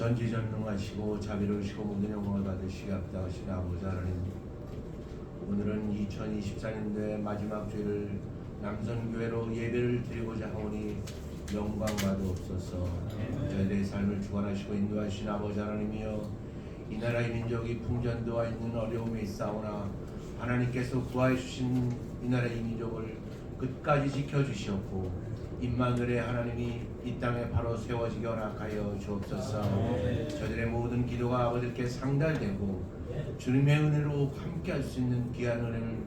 전지전능하시고 자비로우시고 모든 영광을 받으시기 합당하신 아버지 하나님, 오늘은 2024년도의 마지막 주일을 남선교회로 예배를 드리고자 하오니 영광 받으옵소서. 저희들의 삶을 주관하시고 인도하신 아버지 하나님이여, 이 나라의 민족이 풍전도와 있는 어려움에 있사오나 하나님께서 구하여 주신 이 나라의 민족을 끝까지 지켜주시옵고, 임마누엘의 하나님이 이 땅에 바로 세워지게 허락하여 주옵소서. 저들의 모든 기도가 아버지께 상달되고 주님의 은혜로 함께할 수 있는 귀한 은혜를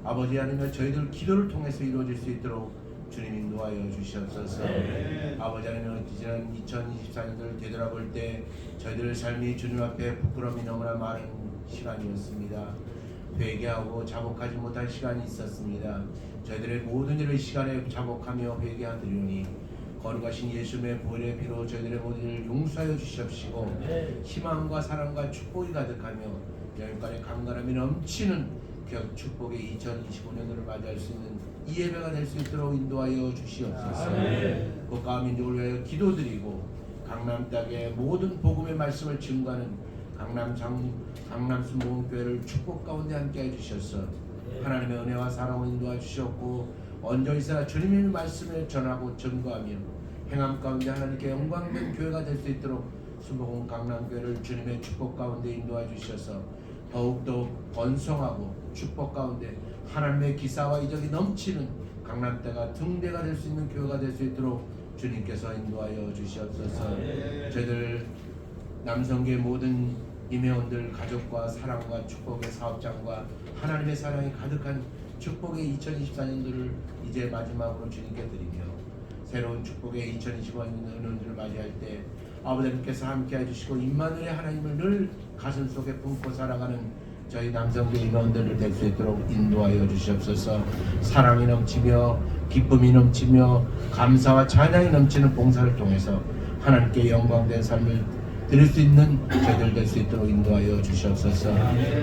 아버지 하나님, 저희들 기도를 통해서 이루어질 수 있도록 주님 인도하여 주시옵소서. 아버지 하나님, 지난 2024년도를 되돌아볼 때 저희들의 삶이 주님 앞에 부끄러움이 너무나 많은 시간이었습니다. 회개하고 자복하지 못할 시간이 있었습니다. 저희들의 모든 일을 시간에 자복하며 회개하리오니 거룩하신 예수님의 보혈의 피로 저희들의 모든 일을 용서하여 주시옵시고, 희망과 사랑과 축복이 가득하며 영육간의 강건함이 넘치는 축복의 2025년도를 맞이할 수 있는 이 예배가 될 수 있도록 인도하여 주시옵소서. 국가와 민족을 위하여 기도드리고 강남 땅의 모든 복음의 말씀을 증거하는 강남 순복음교회를 축복 가운데 함께해 주셔서 하나님의 은혜와 사랑을 인도해 주셨고, 언제이서나 주님의 말씀을 전하고 증거하며 행함 가운데 하나님께 영광된 교회가 될 수 있도록 순복음 강남교회를 주님의 축복 가운데 인도해 주셔서 더욱더 번성하고 축복 가운데 하나님의 기사와 이적이 넘치는 강남대가 등대가 될 수 있는 교회가 될 수 있도록 주님께서 인도하여 주시옵소서. 저희들 남성계 모든 임회원들 가족과 사랑과 축복의 사업장과 하나님의 사랑이 가득한 축복의 2024년도를 이제 마지막으로 주님께 드리며 새로운 축복의 2025년도를 맞이할 때 아버지께서 함께 해주시고 임마누엘의 하나님을 늘 가슴 속에 품고 살아가는 저희 남성계 임원들을 될 수 있도록 인도하여 주시옵소서. 사랑이 넘치며 기쁨이 넘치며 감사와 찬양이 넘치는 봉사를 통해서 하나님께 영광된 삶을 드릴 수 있는 저희들 될 수 있도록 인도하여 주시옵소서.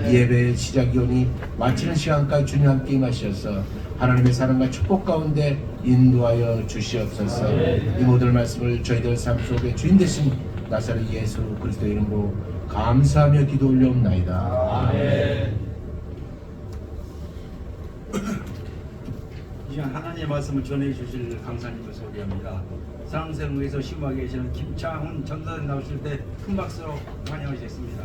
이 예배의 시작이 오니 마치는 시간까지 주님 함께 임하셔서 하나님의 사랑과 축복 가운데 인도하여 주시옵소서. 이 모든 말씀을 저희들 삶 속에 주인 되신 나사렛 예수 그리스도의 이름으로 감사하며 기도 올려옵나이다. 아멘. 이 시간 하나님의 말씀을 전해 주실 강사님을 소개합니다. 상생에서 심하게 계시는 김창훈 전사님 나오실 때 큰 박수로 환영하셨습니다.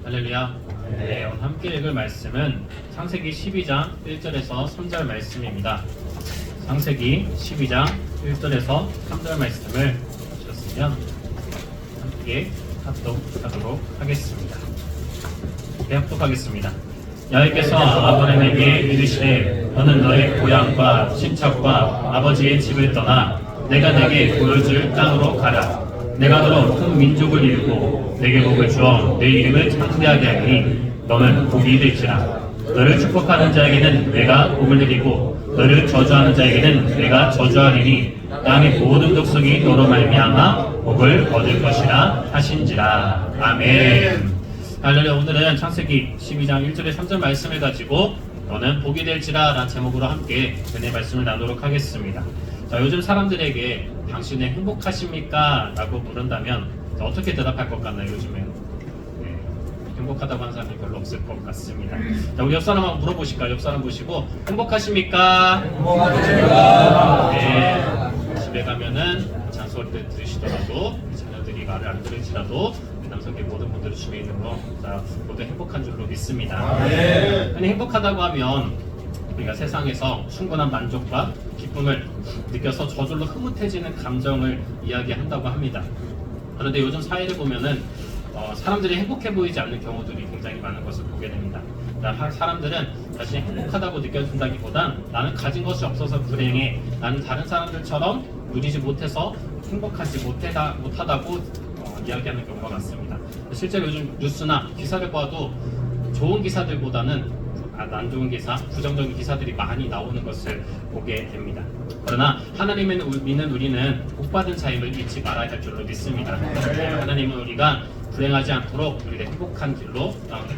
할렐루야. 네, 오늘 함께 읽을 말씀은 창세기 12장 1절에서 3절 말씀입니다. 창세기 12장 1절에서 3절 말씀을 보셨으면 함께 합독하도록 하겠습니다. 네, 합독하겠습니다. 여호와께서 아브라함에게 이르시되 너는 너의 고향과 친척과 아버지의 집을 떠나 내가 내게 보여줄 땅으로 가라. 내가 너로 큰 민족을 이루고 내게 복을 주어 내 이름을 창대하게 하리니 너는 복이 될지라. 너를 축복하는 자에게는 내가 복을 내리고 너를 저주하는 자에게는 내가 저주하리니 땅의 모든 족속이 너로 말미암아 복을 얻을 것이라 하신지라. 아멘. 할렐루야. 오늘은 창세기 12장 1절에 3절 말씀을 가지고 너는 복이 될지라 라는 제목으로 함께 은혜 말씀을 나누도록 하겠습니다. 자, 요즘 사람들에게 당신은 행복하십니까? 라고 물은다면 어떻게 대답할 것 같나요? 요즘에 행복하다고 하는 사람이 별로 없을 것 같습니다. 자, 우리 옆 사람 한번 물어보실까요? 옆 사람 보시고 행복하십니까? 행복하십니까? 네. 집에 가면은 잔소리를 들으시더라도 자녀들이 말을 안 들을지라도 남성계 모든 분들이 집에 있는 거 모두 행복한 줄로 믿습니다. 아니, 행복하다고 하면 우리가 세상에서 충분한 만족과 기쁨을 느껴서 저절로 흐뭇해지는 감정을 이야기한다고 합니다. 그런데 요즘 사회를 보면은 사람들이 행복해 보이지 않는 경우들이 굉장히 많은 것을 보게 됩니다. 사람들은 자신이 행복하다고 느껴진다기보단 나는 가진 것이 없어서 불행해, 나는 다른 사람들처럼 누리지 못해서 행복하지 못하다고 이야기하는 경우가 많습니다. 실제로 요즘 뉴스나 기사를 봐도 좋은 기사들보다는 안 좋은 기사, 부정적인 기사들이 많이 나오는 것을 보게 됩니다. 그러나 하나님을 믿는 우리는 복받은 자임을 잊지 말아야 할 줄로 믿습니다. 하나님은 우리가 불행하지 않도록 우리를 행복한 길로,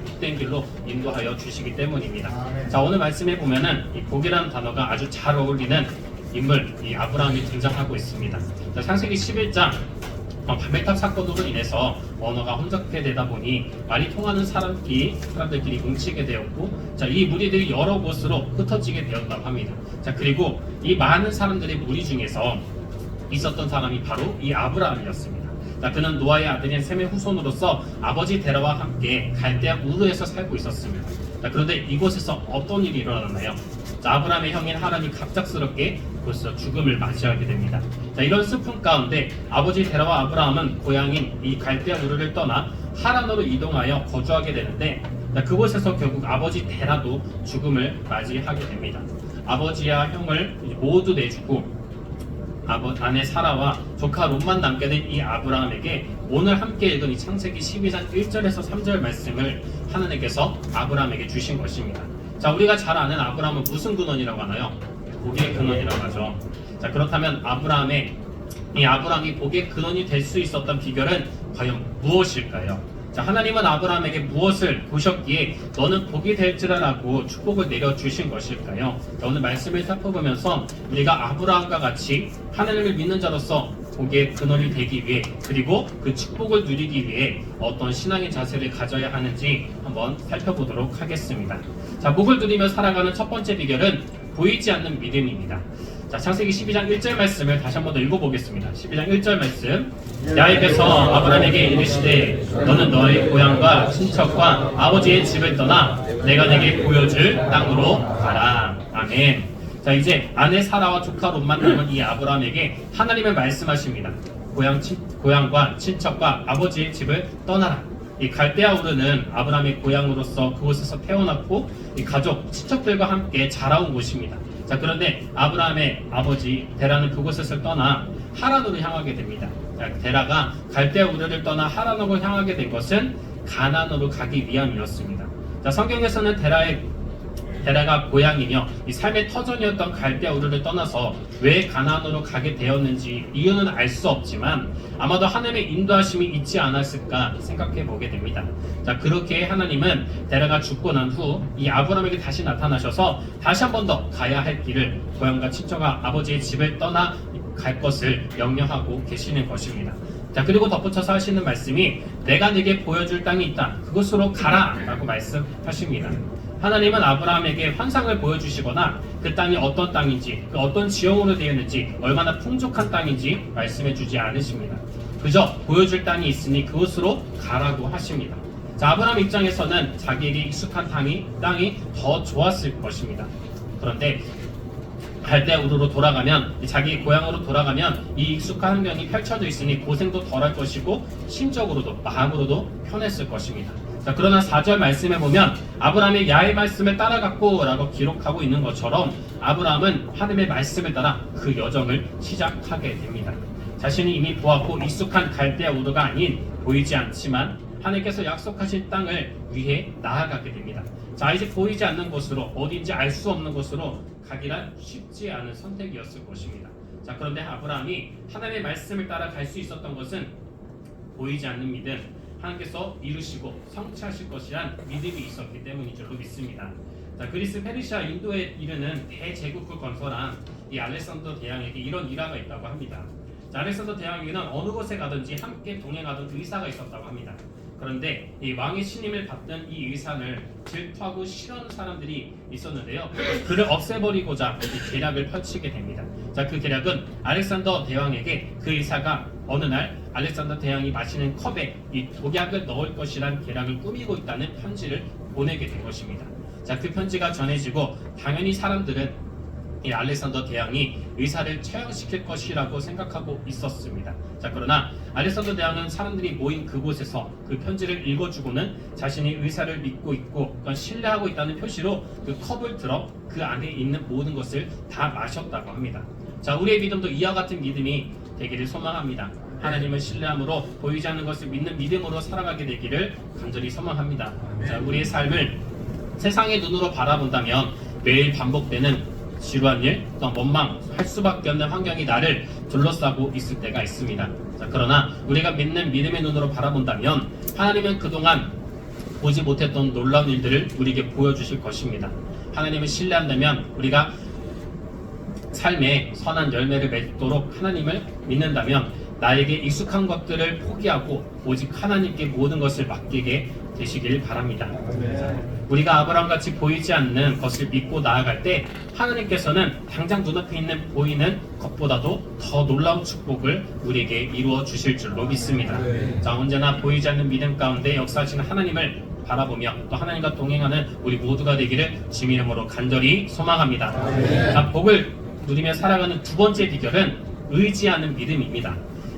복된 길로 인도하여 주시기 때문입니다. 자, 오늘 말씀해 보면은 이 복이라는 단어가 아주 잘 어울리는 인물 이 아브라함이 등장하고 있습니다. 자, 창세기 11장 바벨탑 사건으로 인해서 언어가 혼잡되다 보니 말이 통하는 사람들끼리 뭉치게 되었고, 자, 이 무리들이 여러 곳으로 흩어지게 되었다고 합니다. 자, 그리고 이 많은 사람들의 무리 중에서 있었던 사람이 바로 이 아브라함이었습니다. 자, 그는 노아의 아들인 셈의 후손으로서 아버지 데라와 함께 갈대아 우르에서 살고 있었습니다. 자, 그런데 이곳에서 어떤 일이 일어났나요? 자, 아브라함의 형인 하란이 갑작스럽게 그곳에서 죽음을 맞이하게 됩니다. 자, 이런 슬픔 가운데 아버지 데라와 아브라함은 고향인 이 갈대아 우르를 떠나 하란으로 이동하여 거주하게 되는데, 자, 그곳에서 결국 아버지 데라도 죽음을 맞이하게 됩니다. 아버지와 형을 모두 내주고 아내 사라와 조카 롯만 남게 된 이 아브라함에게 오늘 함께 읽은 이 창세기 12장 1절에서 3절 말씀을 하나님께서 아브라함에게 주신 것입니다. 자, 우리가 잘 아는 아브라함은 무슨 근원이라고 하나요? 복의 근원이라고 하죠. 자, 그렇다면 아브라함이 복의 근원이 될 수 있었던 비결은 과연 무엇일까요? 자, 하나님은 아브라함에게 무엇을 보셨기에 너는 복이 될 줄 알라고 축복을 내려주신 것일까요? 자, 오늘 말씀을 살펴보면서 우리가 아브라함과 같이 하나님을 믿는 자로서 복의 근원이 되기 위해, 그리고 그 축복을 누리기 위해 어떤 신앙의 자세를 가져야 하는지 한번 살펴보도록 하겠습니다. 자, 복을 누리며 살아가는 첫 번째 비결은 보이지 않는 믿음입니다. 자, 창세기 12장 1절 말씀을 다시 한번 더 읽어보겠습니다. 12장 1절 말씀. 야곱께서 아브라함에게 이르시되 너는 너의 고향과 친척과 아버지의 집을 떠나 내가 내게 보여줄 땅으로 가라. 아멘. 자, 이제 아내 사라와 조카 롯만 남은 이 아브라함에게 하나님은 말씀하십니다. 고향과 친척과 아버지의 집을 떠나라. 이 갈대아 우르는 아브라함의 고향으로서 그곳에서 태어났고 이 가족, 친척들과 함께 자라온 곳입니다. 자, 그런데 아브라함의 아버지 데라는 그곳에서 떠나 하란으로 향하게 됩니다. 자, 데라가 갈대아 우르를 떠나 하란으로 향하게 된 것은 가나안으로 가기 위함이었습니다. 자, 성경에서는 데라가 고향이며 이 삶의 터전이었던 갈대아 우르를 떠나서 왜 가나안으로 가게 되었는지 이유는 알 수 없지만 아마도 하나님의 인도하심이 있지 않았을까 생각해 보게 됩니다. 자, 그렇게 하나님은 데라가 죽고 난 후 이 아브라함에게 다시 나타나셔서 다시 한 번 더 가야 할 길을 고향과 친척과 아버지의 집을 떠나 갈 것을 명령하고 계시는 것입니다. 자, 그리고 덧붙여서 하시는 말씀이 내가 네게 보여줄 땅이 있다. 그곳으로 가라 라고 말씀하십니다. 하나님은 아브라함에게 환상을 보여주시거나 그 땅이 어떤 땅인지, 그 어떤 지형으로 되어 있는지, 얼마나 풍족한 땅인지 말씀해 주지 않으십니다. 그저 보여줄 땅이 있으니 그곳으로 가라고 하십니다. 자, 아브라함 입장에서는 자기에게 익숙한 땅이 더 좋았을 것입니다. 그런데 갈대아 우르로 돌아가면, 자기 고향으로 돌아가면 이 익숙한 환경이 펼쳐져 있으니 고생도 덜할 것이고 심적으로도 마음으로도 편했을 것입니다. 자, 그러나 4절 말씀에 보면 아브라함의 야의 말씀을 따라갔고 라고 기록하고 있는 것처럼 아브라함은 하나님의 말씀을 따라 그 여정을 시작하게 됩니다. 자신이 이미 보았고 익숙한 갈대아 우르가 아닌 보이지 않지만 하나님께서 약속하신 땅을 위해 나아가게 됩니다. 자, 이제 보이지 않는 곳으로, 어딘지 알 수 없는 곳으로 가기란 쉽지 않은 선택이었을 것입니다. 자, 그런데 아브라함이 하나님의 말씀을 따라 갈 수 있었던 것은 보이지 않는 믿음, 하나님께서 이루시고 성취하실 것이란 믿음이 있었기 때문인 줄로 믿습니다. 자, 그리스, 페르시아, 인도에 이르는 대제국을 건설한 이 알렉산더 대왕에게 이런 일화가 있다고 합니다. 자, 알렉산더 대왕에게는 어느 곳에 가든지 함께 동행하던 의사가 있었다고 합니다. 그런데 이 왕의 신임을 받던 이 의사를 질투하고 싫어하는 사람들이 있었는데요. 그를 없애버리고자 이 계략을 펼치게 됩니다. 자, 그 계략은 알렉산더 대왕에게 그 의사가 어느 날 알렉산더 대왕이 마시는 컵에 이 독약을 넣을 것이란 계략을 꾸미고 있다는 편지를 보내게 된 것입니다. 자, 그 편지가 전해지고 당연히 사람들은 이 알렉산더 대왕이 의사를 처형시킬 것이라고 생각하고 있었습니다. 자, 그러나 알렉산더 대왕은 사람들이 모인 그곳에서 그 편지를 읽어주고는 자신이 의사를 믿고 있고 그건 신뢰하고 있다는 표시로 그 컵을 들어 그 안에 있는 모든 것을 다 마셨다고 합니다. 자, 우리의 믿음도 이와 같은 믿음이 되기를 소망합니다. 하나님을 신뢰함으로 보이지 않는 것을 믿는 믿음으로 살아가게 되기를 간절히 소망합니다. 자, 우리의 삶을 세상의 눈으로 바라본다면 매일 반복되는 지루한 일, 또 원망할 수밖에 없는 환경이 나를 둘러싸고 있을 때가 있습니다. 자, 그러나 우리가 믿는 믿음의 눈으로 바라본다면 하나님은 그동안 보지 못했던 놀라운 일들을 우리에게 보여주실 것입니다. 하나님을 신뢰한다면 우리가 삶에 선한 열매를 맺도록 하나님을 믿는다면 나에게 익숙한 것들을 포기하고 오직 하나님께 모든 것을 맡기게 되시길 바랍니다. 우리가 아브라함같이 보이지 않는 것을 믿고 나아갈 때 하나님께서는 당장 눈앞에 있는 보이는 것보다도 더 놀라운 축복을 우리에게 이루어 주실 줄로 믿습니다. 자, 언제나 보이지 않는 믿음 가운데 역사하시는 하나님을 바라보며 또 하나님과 동행하는 우리 모두가 되기를 주님 이름으로 간절히 소망합니다. 자, 복을 누리며 살아가는 두 번째 비결은 의지하는 믿음입니다.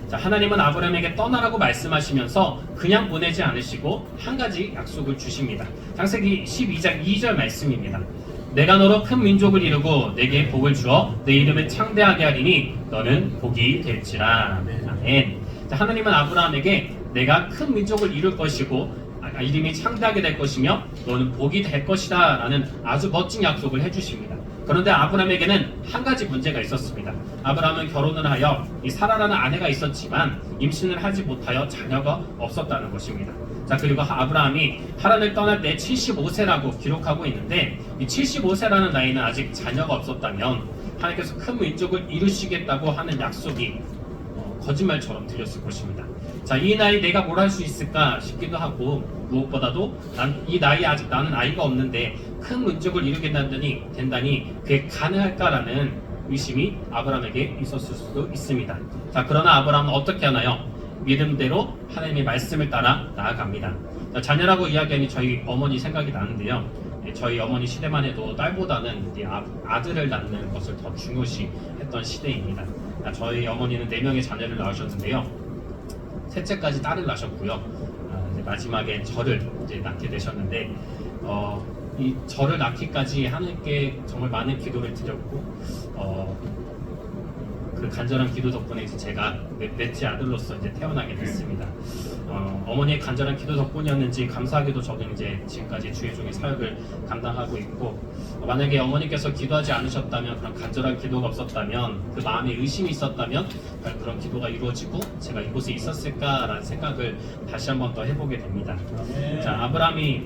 자, 하나님은 아브라함에게 떠나라고 말씀하시면서 그냥 보내지 않으시고 한 가지 약속을 주십니다. 창세기 12장 2절 말씀입니다. 내가 너로 큰 민족을 이루고 내게 복을 주어 내 이름을 창대하게 하리니 너는 복이 될지라. 아멘. 자, 하나님은 아브라함에게 내가 큰 민족을 이룰 것이고 이름이 창대하게 될 것이며 너는 복이 될 것이다 라는 아주 멋진 약속을 해주십니다. 그런데 아브라함에게는 한 가지 문제가 있었습니다. 아브라함은 결혼을 하여 이 사라라는 아내가 있었지만 임신을 하지 못하여 자녀가 없었다는 것입니다. 자, 그리고 아브라함이 하란을 떠날 때 75세라고 기록하고 있는데 이 75세라는 나이는 아직 자녀가 없었다면 하나님께서 큰 민족을 이루시겠다고 하는 약속이 거짓말처럼 들렸을 것입니다. 자, 이 나이 내가 뭘 할 수 있을까 싶기도 하고 무엇보다도 이 나이에 아직 나는 아이가 없는데 큰 민족을 이루게 된다니 그게 가능할까라는 의심이 아브라함에게 있었을 수도 있습니다. 자, 그러나 아브라함은 어떻게 하나요? 믿음대로 하나님의 말씀을 따라 나아갑니다. 자, 자녀라고 이야기하니 저희 어머니 생각이 나는데요. 저희 어머니 시대만 해도 딸보다는 아들을 낳는 것을 더 중요시 했던 시대입니다. 저희 어머니는 4명의 자녀를 낳으셨는데요. 셋째까지 딸을 낳으셨고요. 이제 마지막에 저를 이제 낳게 되셨는데 이 저를 낳기까지 하나님께 정말 많은 기도를 드렸고 그 간절한 기도 덕분에 이제 제가 넷째 아들로서 이제 태어나게 됐습니다. 어머니의 간절한 기도 덕분이었는지 감사하게도 저는 이제 지금까지 주의 종의 사역을 감당하고 있고 만약에 어머니께서 기도하지 않으셨다면 그런 간절한 기도가 없었다면 그 마음에 의심이 있었다면 그런 기도가 이루어지고 제가 이곳에 있었을까라는 생각을 다시 한번 더 해보게 됩니다. 자, 아브라함이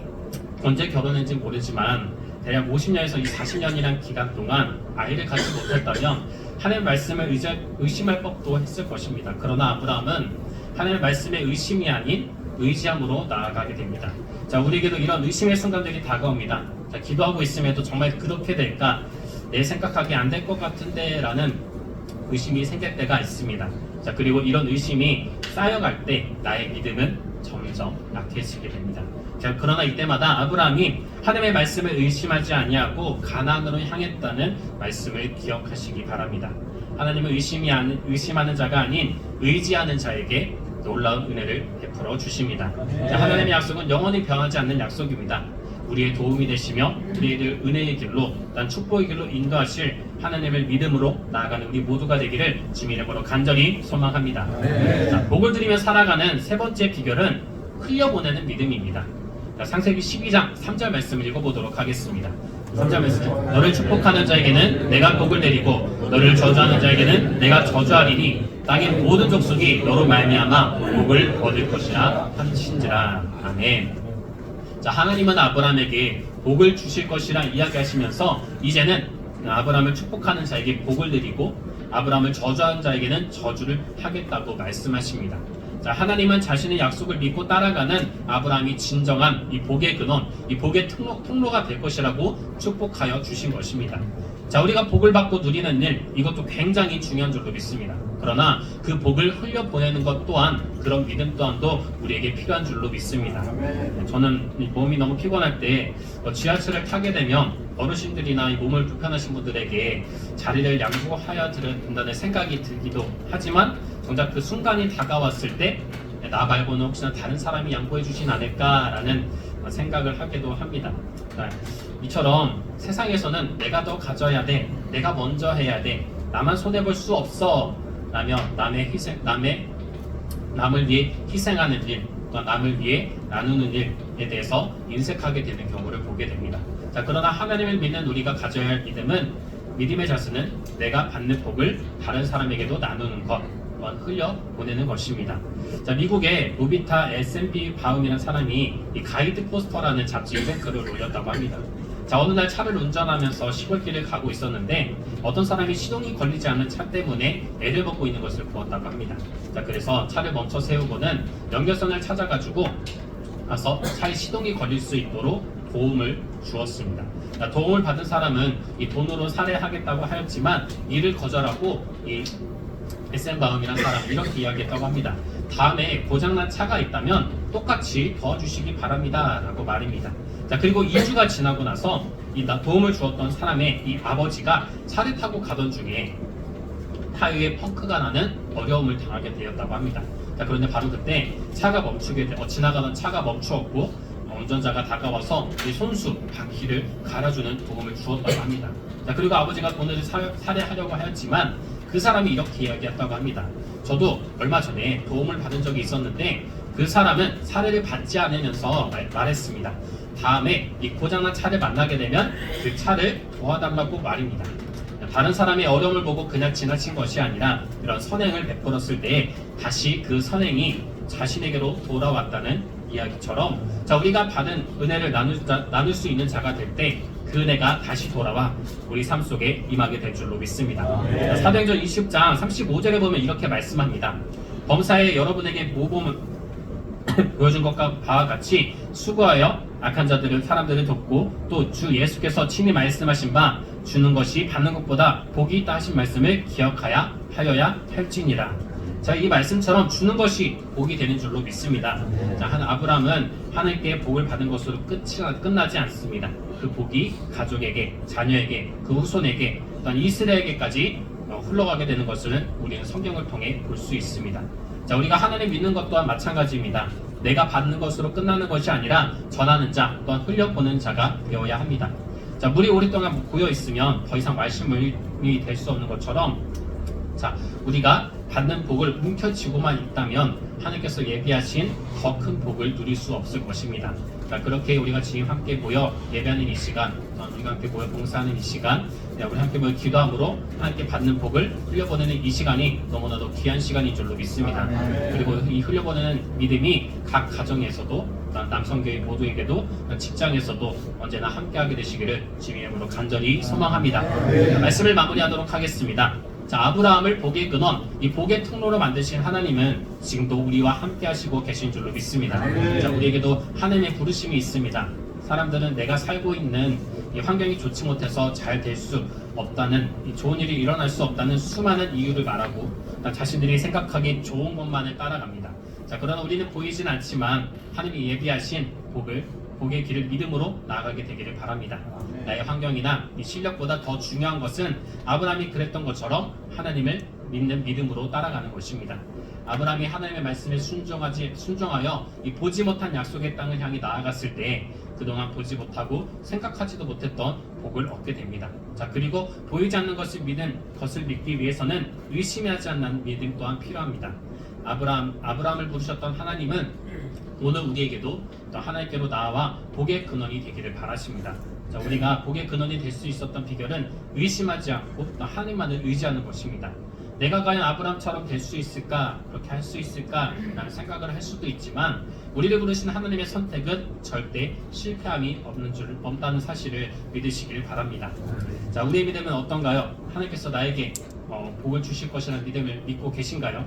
언제 결혼했는지 모르지만 대략 50년에서 40년이란 기간 동안 아이를 갖지 못했다면 하나님의 말씀을 의심할 법도 했을 것입니다. 그러나 아브라함은 하나님의 말씀에 의심이 아닌 의지함으로 나아가게 됩니다. 자, 우리에게도 이런 의심의 순간들이 다가옵니다. 자, 기도하고 있음에도 정말 그렇게 될까? 내 생각하기 안 될 것 같은데 라는 의심이 생길 때가 있습니다. 자, 그리고 이런 의심이 쌓여갈 때 나의 믿음은 점점 약해지게 됩니다. 자, 그러나 이때마다 아브라함이 하나님의 말씀을 의심하지 아니하고 가나안으로 향했다는 말씀을 기억하시기 바랍니다. 하나님은 의심하는 자가 아닌 의지하는 자에게 놀라운 은혜를 베풀어 주십니다. 자, 하나님의 약속은 영원히 변하지 않는 약속입니다. 우리의 도움이 되시며 우리의 은혜의 길로 난 축복의 길로 인도하실 하나님을 믿음으로 나아가는 우리 모두가 되기를 주님 이름으로 간절히 소망합니다. 자, 복을 드리며 살아가는 세 번째 비결은 흘려보내는 믿음입니다. 자, 창세기 12장 3절 말씀을 읽어보도록 하겠습니다. 3절 말씀. 너를 축복하는 자에게는 내가 복을 내리고 너를 저주하는 자에게는 내가 저주하리니 땅의 모든 족속이 너로 말미암아 복을 얻을 것이라 하신지라. 아멘. 자, 하나님은 아브라함에게 복을 주실 것이라 이야기하시면서 이제는 아브라함을 축복하는 자에게 복을 내리고 아브라함을 저주하는 자에게는 저주를 하겠다고 말씀하십니다. 자, 하나님은 자신의 약속을 믿고 따라가는 아브라함이 진정한 이 복의 근원, 이 복의 통로가 될 것이라고 축복하여 주신 것입니다. 자, 우리가 복을 받고 누리는 일, 이것도 굉장히 중요한 줄로 믿습니다. 그러나 그 복을 흘려보내는 것 또한, 그런 믿음 또한도 우리에게 필요한 줄로 믿습니다. 저는 몸이 너무 피곤할 때 지하철을 타게 되면 어르신들이나 이 몸을 불편하신 분들에게 자리를 양보하여야 된다는 생각이 들기도 하지만 정작 그 순간이 다가왔을 때 나 말고는 혹시나 다른 사람이 양보해 주진 않을까라는 생각을 하기도 합니다. 이처럼 세상에서는 내가 더 가져야 돼, 내가 먼저 해야 돼, 나만 손해볼 수 없어 라며 남을 위해 희생하는 일, 또 남을 위해 나누는 일에 대해서 인색하게 되는 경우를 보게 됩니다. 자, 그러나 하나님을 믿는 우리가 가져야 할 믿음은, 믿음의 자세는 내가 받는 복을 다른 사람에게도 나누는 것, 또한 흘려보내는 것입니다. 자, 미국의 로비타 S&P 바움이라는 사람이 이 가이드 포스터라는 잡지에 글을 올렸다고 합니다. 자, 어느 날 차를 운전하면서 시골길을 가고 있었는데 어떤 사람이 시동이 걸리지 않는 차 때문에 애를 먹고 있는 것을 보았다고 합니다. 자, 그래서 차를 멈춰 세우고는 연결선을 찾아가지고 나서 차에 시동이 걸릴 수 있도록 도움을 주었습니다. 자, 도움을 받은 사람은 이 돈으로 살해하겠다고 하였지만 이를 거절하고 이 에센바움이라는 사람은 이렇게 이야기했다고 합니다. 다음에 고장난 차가 있다면 똑같이 도와주시기 바랍니다 라고 말입니다. 자, 그리고 2주가 지나고 나서 이 도움을 주었던 사람의 이 아버지가 차를 타고 가던 중에 타이어에 펑크가 나는 어려움을 당하게 되었다고 합니다. 자, 그런데 바로 그때 차가 지나가던 차가 멈추었고 운전자가 다가와서 이 손수 바퀴를 갈아주는 도움을 주었다고 합니다. 자, 그리고 아버지가 돈을 살해하려고 하였지만 그 사람이 이렇게 이야기했다고 합니다. 저도 얼마 전에 도움을 받은 적이 있었는데 그 사람은 살해를 받지 않으면서 말했습니다. 다음에 이 고장난 차를 만나게 되면 그 차를 도와달라고 말입니다. 다른 사람의 어려움을 보고 그냥 지나친 것이 아니라 이런 선행을 베풀었을 때 다시 그 선행이 자신에게로 돌아왔다는 이야기처럼, 자, 우리가 받은 은혜를 나눌 수 있는 자가 될 때 그 은혜가 다시 돌아와 우리 삶 속에 임하게 될 줄로 믿습니다. 사도행전 20장 35절에 보면 이렇게 말씀합니다. 범사에 여러분에게 모범을 보여준 것과 바와 같이 수고하여 악한 사람들을 돕고 또 주 예수께서 친히 말씀하신 바 주는 것이 받는 것보다 복이 있다 하신 말씀을 기억하여야 할지니라. 자, 이 말씀처럼 주는 것이 복이 되는 줄로 믿습니다. 자, 아브라함은 하나님께 복을 받은 것으로 끝나지 않습니다. 그 복이 가족에게, 자녀에게, 그 후손에게, 또한 이스라엘에게까지 흘러가게 되는 것을 우리는 성경을 통해 볼 수 있습니다. 자, 우리가 하나님 믿는 것 또한 마찬가지입니다. 내가 받는 것으로 끝나는 것이 아니라 전하는 자, 또한 흘려보는 자가 되어야 합니다. 자, 물이 오랫동안 고여 있으면 더 이상 말씀이 될 수 없는 것처럼, 자, 우리가 받는 복을 뭉켜쥐고만 있다면 하나님께서 예비하신 더 큰 복을 누릴 수 없을 것입니다. 자, 그렇게 우리가 지금 함께 모여 예배하는 이 시간, 우리가 함께 모여 봉사하는 이 시간, 우리 함께 모여 기도함으로 하나님께 받는 복을 흘려보내는 이 시간이 너무나도 귀한 시간인 줄로 믿습니다. 그리고 이 흘려보내는 믿음이 각 가정에서도, 남성교회 모두에게도, 직장에서도 언제나 함께하게 되시기를 주님의 이름으로 간절히 소망합니다. 말씀을 마무리하도록 하겠습니다. 자, 아브라함을 복의 근원, 이 복의 통로로 만드신 하나님은 지금도 우리와 함께 하시고 계신 줄로 믿습니다. 자, 우리에게도 하나님의 부르심이 있습니다. 사람들은 내가 살고 있는 이 환경이 좋지 못해서 잘 될 수 없다는, 이 좋은 일이 일어날 수 없다는 수많은 이유를 말하고 자신들이 생각하기 좋은 것만을 따라갑니다. 자, 그러나 우리는 보이진 않지만 하나님이 예비하신 복의 길을 믿음으로 나아가게 되기를 바랍니다. 나의 환경이나 이 실력보다 더 중요한 것은 아브라함이 그랬던 것처럼 하나님을 믿는 믿음으로 따라가는 것입니다. 아브라함이 하나님의 말씀에 순종하여 이 보지 못한 약속의 땅을 향해 나아갔을 때 그동안 보지 못하고 생각하지도 못했던 복을 얻게 됩니다. 자, 그리고 보이지 않는 것을 믿기 위해서는 의심하지 않는 믿음 또한 필요합니다. 아브라함을 부르셨던 하나님은 오늘 우리에게도 또 하나님께로 나아와 복의 근원이 되기를 바라십니다. 자, 우리가 복의 근원이 될 수 있었던 비결은 의심하지 않고 또 하나님만을 의지하는 것입니다. 내가 과연 아브라함처럼 될 수 있을까? 그렇게 할 수 있을까? 라는 생각을 할 수도 있지만 우리를 부르신 하나님의 선택은 절대 실패함이 없다는 사실을 믿으시길 바랍니다. 자, 우리의 믿음은 어떤가요? 하나님께서 나에게 복을 주실 것이라는 믿음을 믿고 계신가요?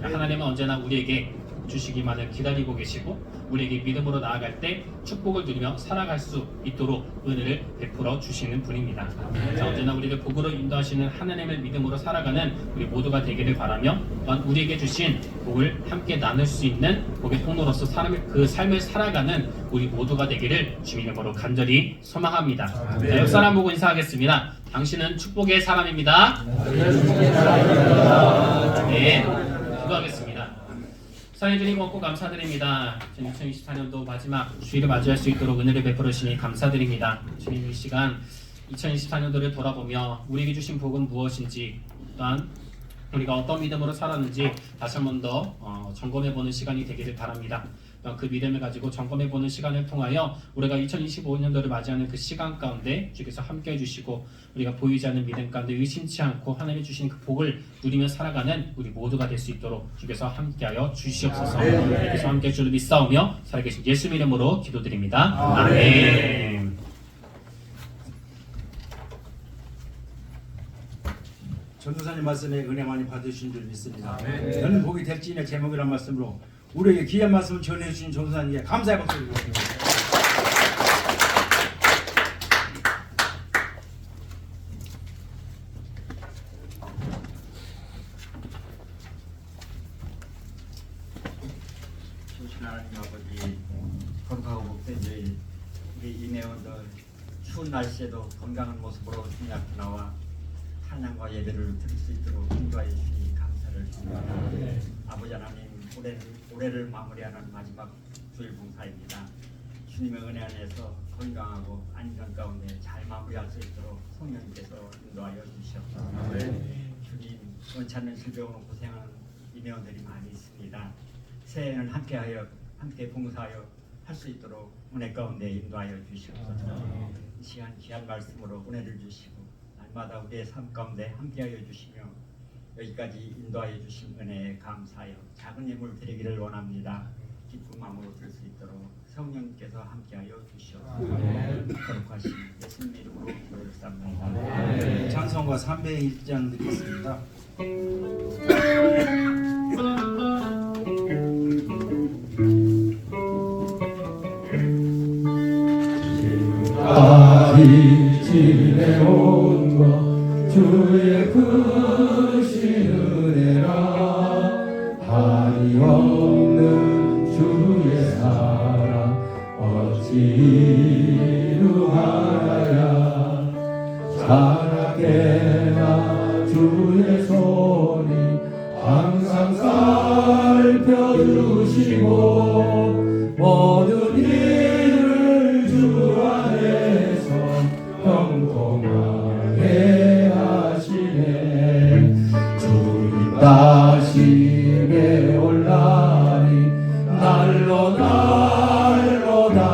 자, 하나님은 언제나 우리에게 주시기만을 기다리고 계시고 우리에게 믿음으로 나아갈 때 축복을 누리며 살아갈 수 있도록 은혜를 베풀어 주시는 분입니다. 자, 언제나 우리를 복으로 인도하시는 하나님을 믿음으로 살아가는 우리 모두가 되기를 바라며 또한 우리에게 주신 복을 함께 나눌 수 있는 복의 통로로서 그 삶을 살아가는 우리 모두가 되기를 주님의 이름으로 간절히 소망합니다. 자, 옆 사람 보고 인사하겠습니다. 당신은 축복의 사람입니다. 네, 기도하겠습니다. 사랑해 주님 고맙고 감사드립니다. 2024년도 마지막 주일을 맞이할 수 있도록 은혜를 베풀어 주시니 감사드립니다. 주님, 이 시간 2024년도를 돌아보며 우리에게 주신 복은 무엇인지, 또한 우리가 어떤 믿음으로 살았는지 다시 한 번 더 점검해보는 시간이 되기를 바랍니다. 그 믿음을 가지고 점검해보는 시간을 통하여 우리가 2025년도를 맞이하는 그 시간 가운데 주께서 함께 해주시고 우리가 보이지 않는 믿음 가운데 의심치 않고 하나님이 주신 그 복을 누리며 살아가는 우리 모두가 될 수 있도록 주께서 함께하여 주시옵소서. 주께서 함께 주를 믿사오며 살아계신 예수 이름으로 기도드립니다. 아멘. 전도사님 말씀에 은혜 많이 받으신 줄 믿습니다. 저는 복이 될지인의 제목이란 말씀으로 우리에게 귀한 말씀을 전해주신 전도사님께 감사의 박수를 드립니다. 주신 하나님 아버지, 건강하고 복되지 우리 이내원들 추운 날씨에도 건강한 모습으로 주님 앞에 나와 찬양과 예배를 드릴 수 있도록 인도하여 주시니 감사를 드립니다. 아버지 하나님, 올해를 마무리하는 마지막 주일 봉사입니다. 주님의 은혜 안에서 건강하고 안전 가운데 잘 마무리할 수 있도록 성령님께서 인도하여 주시옵소서. 주님, 원치 않는 질병으로 고생하는 이내원들이 많이 있습니다. 새해에는 함께 봉사하여 할 수 있도록 은혜 가운데 인도하여 주시옵소서. 이 시간 귀한 말씀으로 은혜를 주시고 날마다 우리의 삶 가운데 함께하여 주시며 여기까지 인도하여 주신 은혜에 감사하여 작은 예물 드리기를 원합니다. 기쁜 마음으로 들 수 있도록 성령님께서 함께하여 주시옵소서. 거룩하신 예수님 이름으로 기도를 쌉니다. 찬송가 301장 드리겠습니다. 지금까지 지내온 것 주의 크신 은혜라 한이 없는 주의 사랑 어찌 이루하랴 자나깨나 주의 손이 항상 살펴주시고 모든 일을 주 안에서 평통하게 하시네. 주님 다시게 올 날이 날로 다가와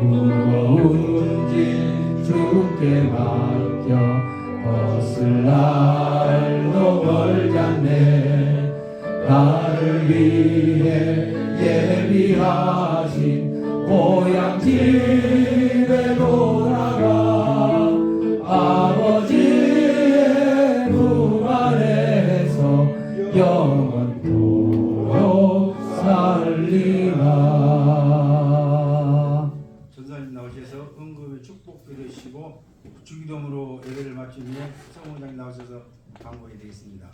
무거운 짐 주께 맡겨 벗을 날도 멀지 않네. 나를 위해 예비하신 고향 집에 돌아가 아버지의 품 안에서 영원토록 살리라. 전사님 나오셔서 응급의 축복 드리시고 주기도문으로 예배를 마친 후에 성원장님 나오셔서 방문이 되겠습니다.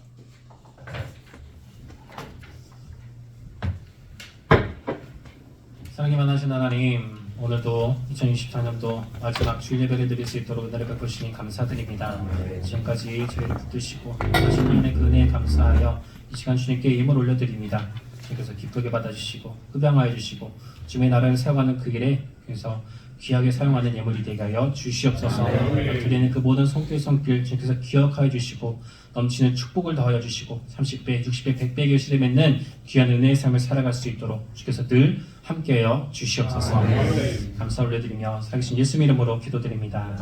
사랑이 많으신 하나님, 오늘도 2024년도 마지막 주일 예배를 드릴 수 있도록 은혜를 베푸시니 감사드립니다. 지금까지 저희를 붙드시고 하신 인의 그 은혜에 감사하여 이 시간 주님께 힘을 올려드립니다. 주님께서 기쁘게 받아주시고 흡양하여 주시고 주님의 나라를 세워가는 그 길에 그래서 귀하게 사용하는 예물이 되게 하여 주시옵소서. 드리는 그 모든 손길 주님께서 기억하여 주시고 넘치는 축복을 더하여 주시고 30배, 60배, 100배 결실에 맺는 귀한 은혜의 삶을 살아갈 수 있도록 주께서 늘 함께하여 주시옵소서. 감사 올려드리며 살아계신 예수님 이름으로 기도드립니다.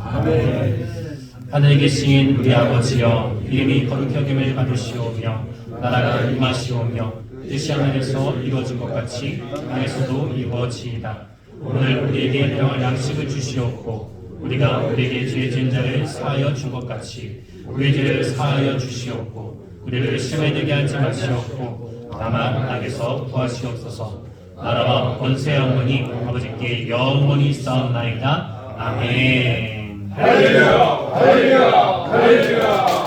하늘에 계신 우리 아버지여, 이름이 거룩히 여김을 받으시오며 나라가 임하시오며 뜻이 하늘에서 이루어진 것 같이 땅에서도 이루어지이다. 오늘 우리에게 일용할 양식을 주시옵고 우리가 우리에게 죄 지은 자를 사하여 준 것 같이 우리 죄를 사하여 주시옵고 우리를 시험에 들게 하지 마시옵고 다만 악에서 구하시옵소서. 나라와 권세 영원히 아버지께 영원히 있사옵나이다. 아멘. 할렐루야 할렐루야 할렐루야.